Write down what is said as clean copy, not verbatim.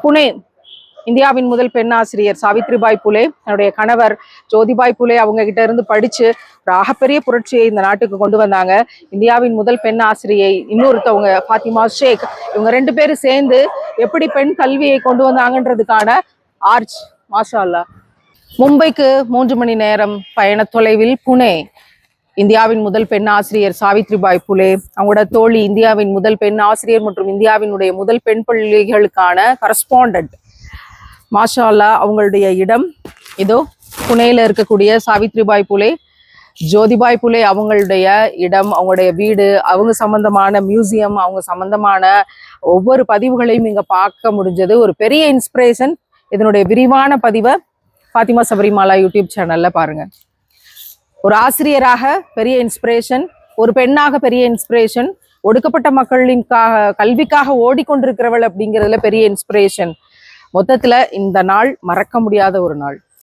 புனே இந்தியாவின் முதல் பெண் ஆசிரியர் சாவித்ரிபாய் புலே, என்னுடைய கணவர் ஜோதிபாய் புலே அவங்க கிட்ட இருந்து படிச்சு ஒரு ஆகப்பெரிய புரட்சியை இந்த நாட்டுக்கு கொண்டு வந்தாங்க. இந்தியாவின் முதல் பெண் ஆசிரியை இன்னொருத்தவங்க ஃபாத்திமா ஷேக், இவங்க 2 பேரும் சேர்ந்து எப்படி பெண் கல்வியை கொண்டு வந்தாங்கன்றதுக்கான ஆர்ச். மாஷா அல்லாஹ். மும்பைக்கு 3 மணி நேரம் பயண தொலைவில் புனே. இந்தியாவின் முதல் பெண் ஆசிரியர் சாவித்ரிபாய் புலே, அவங்களோட தோழி இந்தியாவின் முதல் பெண் ஆசிரியர் மற்றும் இந்தியாவினுடைய முதல் பெண் பள்ளிகளுக்கான கரஸ்பாண்டன்ட். மாஷா அல்லாஹ். அவங்களுடைய இடம் இதோ புனேல இருக்கக்கூடிய சாவித்ரிபாய் புலே, ஜோதிபாய் புலே அவங்களுடைய இடம், அவங்களுடைய வீடு, அவங்க சம்பந்தமான மியூசியம், அவங்க சம்பந்தமான ஒவ்வொரு பதிவுகளையும் இங்க பார்க்க முடிஞ்சது. ஒரு பெரிய இன்ஸ்பிரேஷன். இதனுடைய விரிவான பதிவை ஃபாத்திமா சபரிமாலா யூடியூப் சேனல்ல பாருங்க. ஒரு ஆசிரியராக பெரிய இன்ஸ்பிரேஷன், ஒரு பெண்ணாக பெரிய இன்ஸ்பிரேஷன், ஒடுக்கப்பட்ட மக்களின் கல்விக்காக ஓடிக்கொண்டிருக்கிறவள் அப்படிங்கிறதுல பெரிய இன்ஸ்பிரேஷன். மொத்தத்துல இந்த நாள் மறக்க முடியாத ஒரு நாள்.